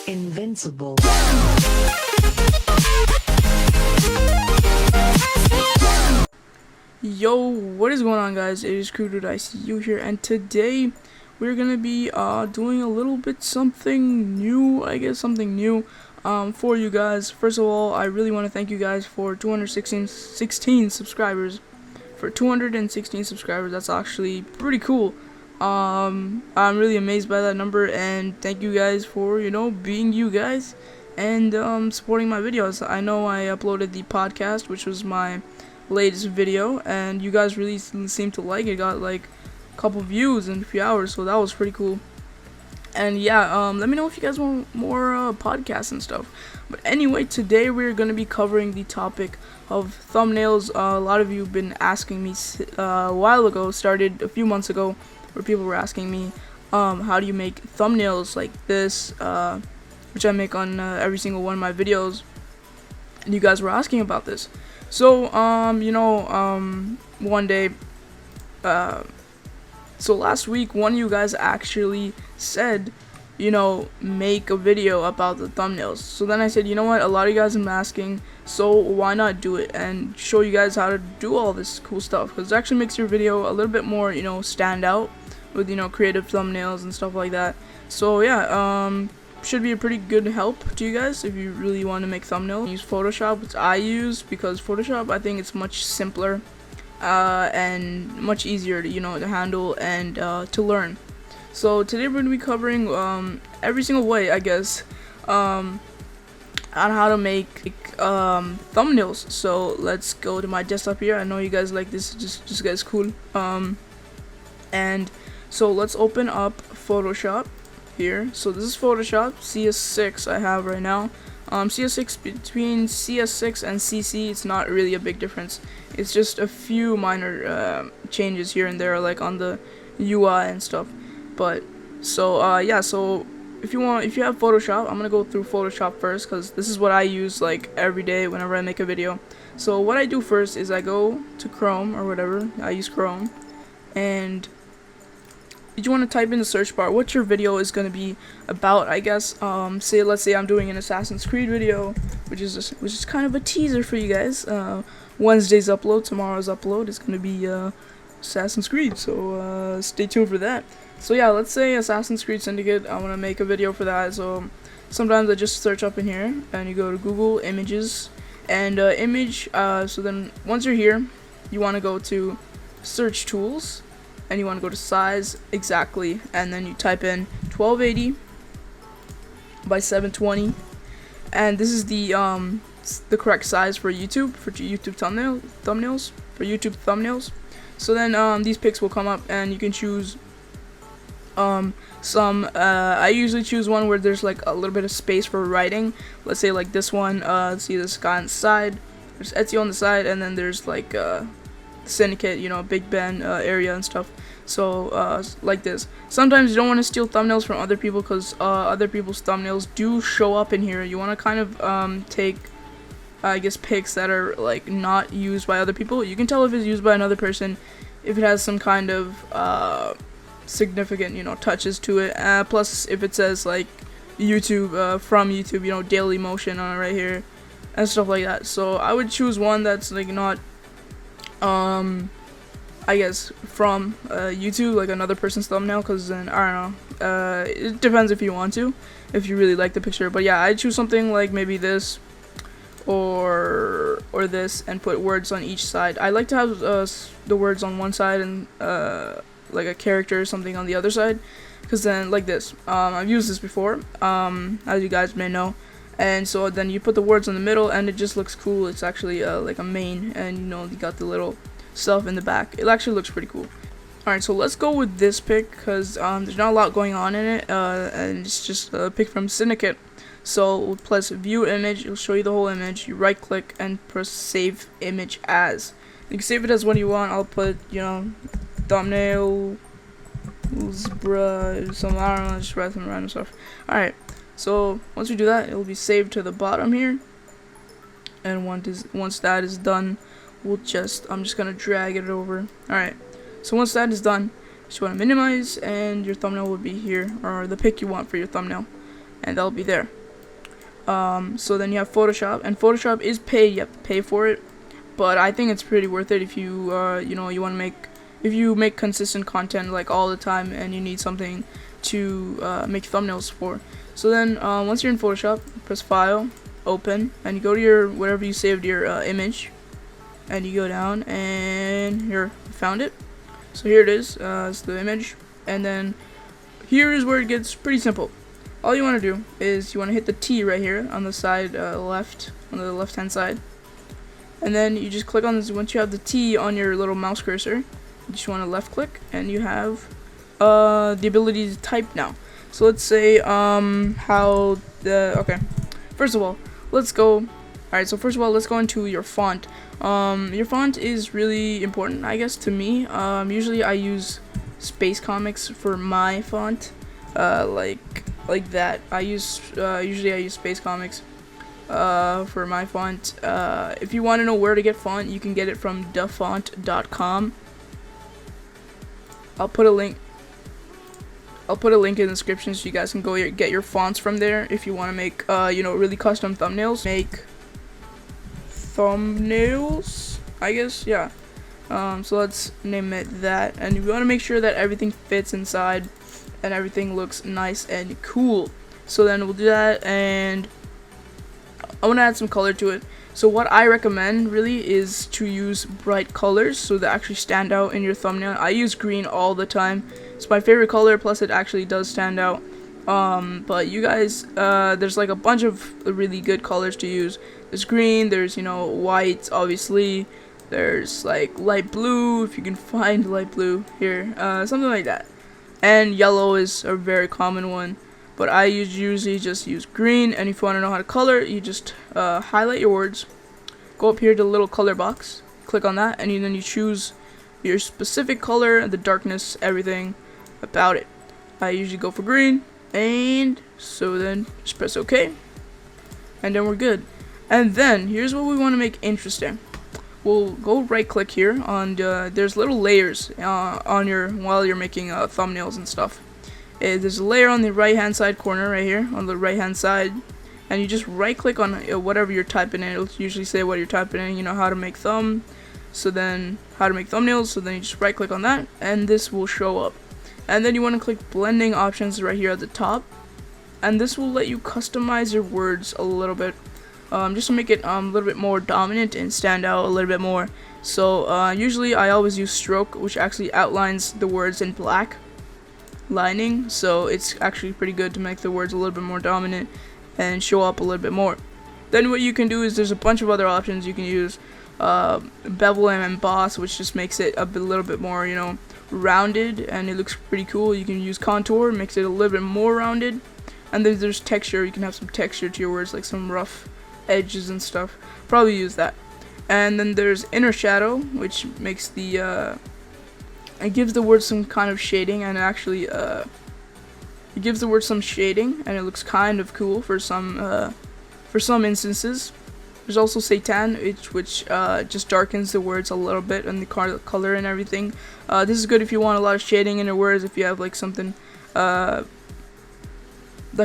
Invincible. Yo, what is going on, guys? It is Chord ICU here, and today we're gonna be doing a little bit something new, for you guys. First of all, I really want to thank you guys for 216 subscribers. For 216 subscribers, that's actually pretty cool. I'm really amazed by that number, and thank you guys for being you guys and supporting my videos. I know I uploaded the podcast, which was my latest video, and you guys really seemed to like it. Got like a couple views in a few hours, so that was pretty cool. And yeah, let me know if you guys want more podcasts and stuff. But anyway, today we're going to be covering the topic of thumbnails. A lot of you have been asking me a while ago, started a few months ago, where people were asking me how do you make thumbnails like this, which I make on every single one of my videos, and you guys were asking about this. So one day, so last week, one of you guys actually said, make a video about the thumbnails. So then I said, you know what, a lot of you guys have been asking, so why not do it and show you guys how to do all this cool stuff, because it actually makes your video a little bit more, stand out with, creative thumbnails and stuff like that. So yeah, should be a pretty good help to you guys if you really want to make thumbnails. Use Photoshop, which I use, because Photoshop, I think it's much simpler and much easier to to handle and to learn. So today we're going to be covering every single way, I guess, on how to make thumbnails. So let's go to my desktop here. I know you guys like this, just guys cool. And so let's open up Photoshop here. So this is Photoshop CS6 I have right now. CS6, between CS6 and CC, it's not really a big difference. It's just a few minor changes here and there, like on the UI and stuff. But so yeah, so if you have Photoshop, I'm gonna go through Photoshop first, because this is what I use like every day whenever I make a video. So what I do first is I go to Chrome or whatever. I use Chrome, and you want to type in the search bar what your video is going to be about, I guess. Let's say I'm doing an Assassin's Creed video, which is kind of a teaser for you guys. Wednesday's upload, tomorrow's upload is going to be Assassin's Creed, so stay tuned for that. So yeah, let's say Assassin's Creed Syndicate. I want to make a video for that, so sometimes I just search up in here, and you go to Google Images, and image. So then once you're here, you want to go to Search Tools, and you want to go to size exactly, and then you type in 1280 by 720, and this is the correct size for YouTube, thumbnails. So then these pics will come up, and you can choose some. I usually choose one where there's like a little bit of space for writing. Let's say like this one. Let's see, this guy on the side. There's Etsy on the side, and then there's like Syndicate, Big Ben area and stuff. So like this. Sometimes you don't want to steal thumbnails from other people, because other people's thumbnails do show up in here. You want to kind of take, I guess, pics that are like not used by other people. You can tell if it's used by another person if it has some kind of significant touches to it. Plus if it says like YouTube, from YouTube, daily motion on it right here and stuff like that. So I would choose one that's like not I guess from YouTube, like another person's thumbnail, because then I don't know, it depends if you want to, if you really like the picture. But yeah, I choose something like maybe this or this, and put words on each side. I like to have the words on one side and like a character or something on the other side, because then like this, I've used this before, as you guys may know. And so then you put the words in the middle, and it just looks cool. It's actually like a main, and you got the little stuff in the back. It actually looks pretty cool. Alright, so let's go with this pic, because there's not a lot going on in it, and it's just a pic from Syndicate. So we'll press view image. It'll show you the whole image. You right click and press save image as. You can save it as what you want. I'll put thumbnail, some, I don't know, just write some random stuff. Alright, so once we do that, it'll be saved to the bottom here, and once that is done, I'm just gonna drag it over. Alright, so once that is done, just want to minimize, and your thumbnail will be here, or the pic you want for your thumbnail, and that'll be there. So then you have Photoshop, and Photoshop is paid. You have to pay for it, but I think it's pretty worth it if you you want to make consistent content like all the time, and you need something to make thumbnails for. So then once you're in Photoshop, press File, Open, and you go to your wherever you saved your image, and you go down, and here, found it. So here it is. It's the image, and then here is where it gets pretty simple. All you want to do is you want to hit the T right here on the side left, on the left hand side, and then you just click on this. Once you have the T on your little mouse cursor, you just want to left click, and you have the ability to type now. So let's say okay, first of all, let's go. Alright, so first of all, let's go into your font. Your font is really important, I guess, to me. Usually I use Space Comics for my font, like that. Usually I use Space Comics for my font. If you want to know where to get font, you can get it from dafont.com. I'll put a link in the description so you guys can go get your fonts from there if you want to make really custom thumbnails. Make thumbnails, I guess, yeah. So let's name it that, and you want to make sure that everything fits inside and everything looks nice and cool. So then we'll do that, and I want to add some color to it. So what I recommend really is to use bright colors so they actually stand out in your thumbnail. I use green all the time. It's my favorite color, plus it actually does stand out. But you guys, there's like a bunch of really good colors to use. There's green, there's white, obviously. There's like light blue, if you can find light blue here, something like that. And yellow is a very common one, but I usually just use green. And if you want to know how to color, you just highlight your words, go up here to the little color box, click on that, and then you choose your specific color, the darkness, everything about it. I usually go for green, and so then just press OK, and then we're good. And then here's what we want to make interesting. We'll go right click here on there's little layers on your while you're making thumbnails and stuff. There's a layer on the right hand side corner right here on the right hand side, and you just right click on whatever you're typing in. It'll usually say what you're typing in, how to make thumbnails. So then you just right click on that, and this will show up. And then you want to click blending options right here at the top, and this will let you customize your words a little bit, just to make it a little bit more dominant and stand out a little bit more. So usually I always use stroke, which actually outlines the words in black lining, so it's actually pretty good to make the words a little bit more dominant and show up a little bit more. Then what you can do is there's a bunch of other options. You can use bevel and emboss, which just makes it a little bit more rounded, and it looks pretty cool. You can use contour, makes it a little bit more rounded. And then there's texture. You can have some texture to your words, like some rough edges and stuff. Probably use that. And then there's inner shadow, which makes the it gives the word some kind of shading, and actually it gives the word some shading, and it looks kind of cool for some instances. There's also Satan, which just darkens the words a little bit and the color and everything. This is good if you want a lot of shading in your words, if you have like something that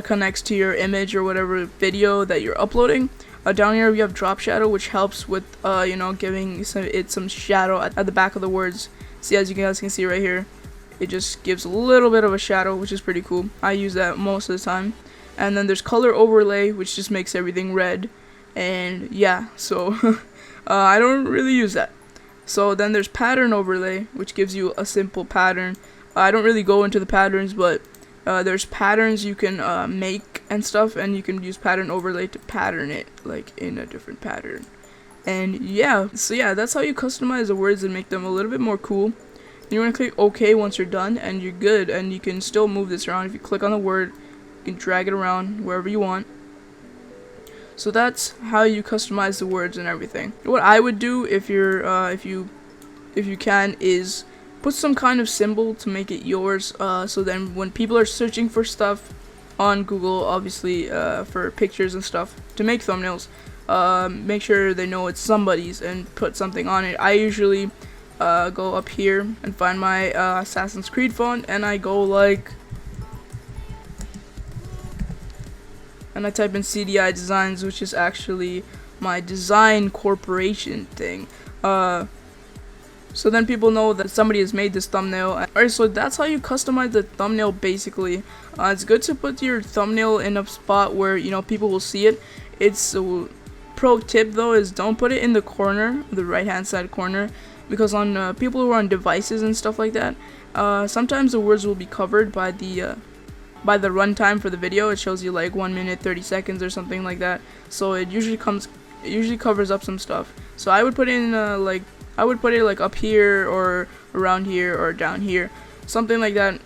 connects to your image or whatever video that you're uploading. Down here we have drop shadow, which helps with giving it some shadow at the back of the words. See, as you guys can see right here, it just gives a little bit of a shadow, which is pretty cool. I use that most of the time. And then there's color overlay, which just makes everything red. And yeah, so I don't really use that. So then there's pattern overlay, which gives you a simple pattern. I don't really go into the patterns, but there's patterns you can make and stuff, and you can use pattern overlay to pattern it like in a different pattern. And yeah, so yeah, that's how you customize the words and make them a little bit more cool. You want to click OK once you're done, and you're good. And you can still move this around. If you click on the word, you can drag it around wherever you want. So that's how you customize the words and everything. What I would do if you can is put some kind of symbol to make it yours. So then when people are searching for stuff on Google, obviously for pictures and stuff to make thumbnails, make sure they know it's somebody's and put something on it. I usually go up here and find my Assassin's Creed font, and I go like and I type in CDI Designs, which is actually my design corporation thing. So then people know that somebody has made this thumbnail. Alright, so that's how you customize the thumbnail basically. It's good to put your thumbnail in a spot where, you know, people will see it. It's a pro tip though, is don't put it in the corner, the right hand side corner, because on people who are on devices and stuff like that, sometimes the words will be covered by the runtime for the video. It shows you like 1 minute 30 seconds or something like that, so it usually covers up some stuff. So I would put in I would put it like up here or around here or down here, something like that,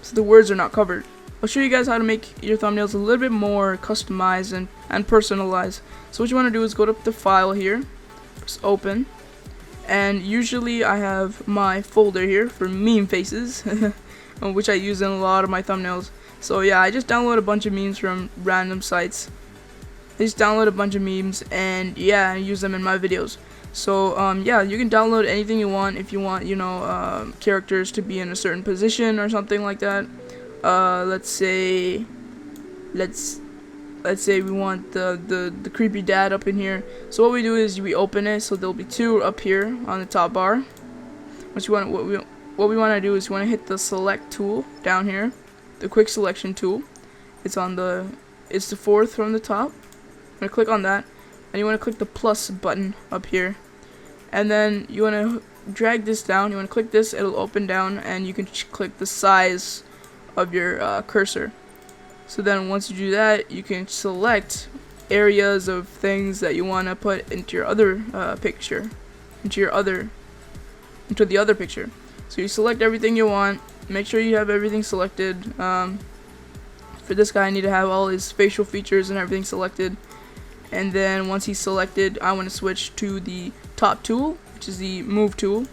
so the words are not covered. I'll show you guys how to make your thumbnails a little bit more customized and personalized. So what you want to do is go to the file here, press open, and usually I have my folder here for meme faces, which I use in a lot of my thumbnails. So yeah, I just download a bunch of memes from random sites. I just download a bunch of memes and yeah, I use them in my videos. So yeah, you can download anything you want. If you want, you know, characters to be in a certain position or something like that. Let's say we want the creepy dad up in here. So what we do is we open it, so there'll be 2 up here on the top bar. What we want to do is we want to hit the select tool down here, the quick selection tool. It's the 4th from the top. I'm gonna click on that, and you want to click the plus button up here, and then you want to drag this down. You want to click this, it'll open down, and you can click the size of your cursor. So then once you do that, you can select areas of things that you want to put into your other picture, into the other picture. So you select everything you want. Make sure you have everything selected. For this guy, I need to have all his facial features and everything selected. And then once he's selected, I want to switch to the top tool, which is the move tool.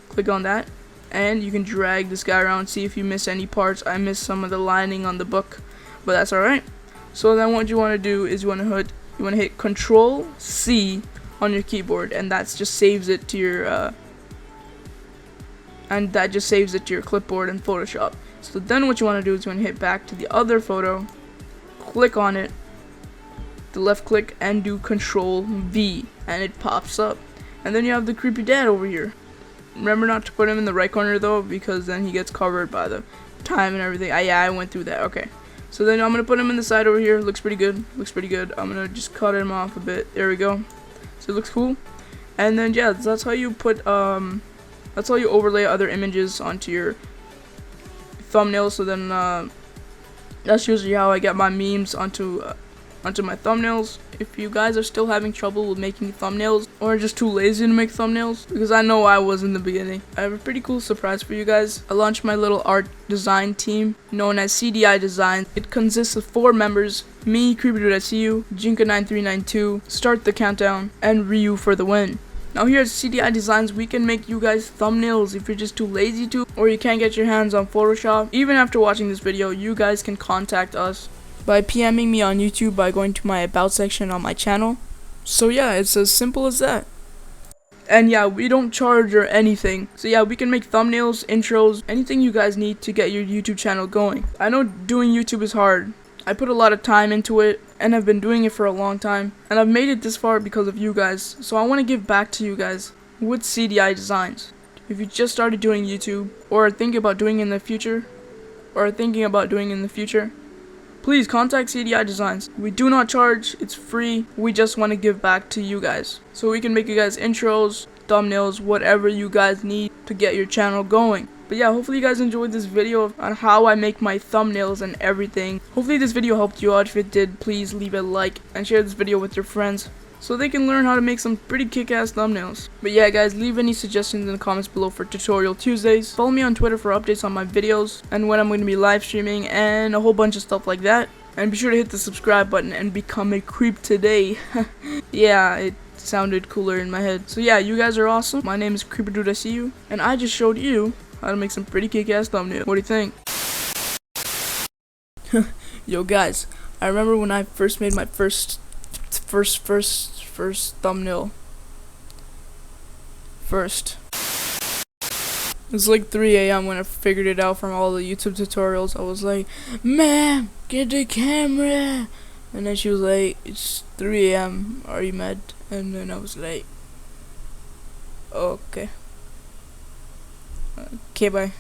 Click on that, and you can drag this guy around. See if you miss any parts. I missed some of the lining on the book, but that's alright. So then what you want to do is you want to hit Control C on your keyboard, and that just saves it to your clipboard in Photoshop. So then what you want to do is you want to hit back to the other photo, click on it, the left click, and do Control V, and it pops up. And then you have the creepy dad over here. Remember not to put him in the right corner though, because then he gets covered by the time and everything. Yeah, I went through that. Okay. So then I'm gonna put him in the side over here. Looks pretty good. I'm gonna just cut him off a bit. There we go. So it looks cool. And then yeah, that's how you put that's how you overlay other images onto your thumbnail. So then that's usually how I get my memes onto my thumbnails. If you guys are still having trouble with making thumbnails or just too lazy to make thumbnails, because I know I was in the beginning, I have a pretty cool surprise for you guys. I launched my little art design team known as CDI Design. It consists of 4 members: me, CreepyDudeSU, Jinka9392, Start the Countdown, and Ryu for the win. Now here at CDI Designs, we can make you guys thumbnails if you're just too lazy to, or you can't get your hands on Photoshop. Even after watching this video, you guys can contact us by PMing me on YouTube by going to my About section on my channel. So yeah, it's as simple as that. And yeah, we don't charge or anything. So yeah, we can make thumbnails, intros, anything you guys need to get your YouTube channel going. I know doing YouTube is hard. I put a lot of time into it, and I've been doing it for a long time, and I've made it this far because of you guys. So I want to give back to you guys with CDI Designs. If you just started doing YouTube, or are thinking about doing in the future, please contact CDI Designs. We do not charge, it's free. We just want to give back to you guys, so we can make you guys intros, thumbnails, whatever you guys need to get your channel going. But yeah, hopefully you guys enjoyed this video on how I make my thumbnails and everything. Hopefully this video helped you out. If it did, please leave a like and share this video with your friends so they can learn how to make some pretty kick-ass thumbnails. But yeah guys, leave any suggestions in the comments below for Tutorial Tuesdays. Follow me on Twitter for updates on my videos and when I'm going to be live streaming and a whole bunch of stuff like that. And be sure to hit the subscribe button and become a creep today. Yeah, it sounded cooler in my head. So yeah, you guys are awesome. My name is CreepyDudeSU, and I just showed you how to make some pretty kick-ass thumbnails. What do you think? Yo guys, I remember when I first made my first thumbnail. It was like 3 a.m. when I figured it out from all the YouTube tutorials. I was like, man, get the camera. And then she was like, it's 3 a.m. Are you mad? And then I was like, okay. Okay, bye.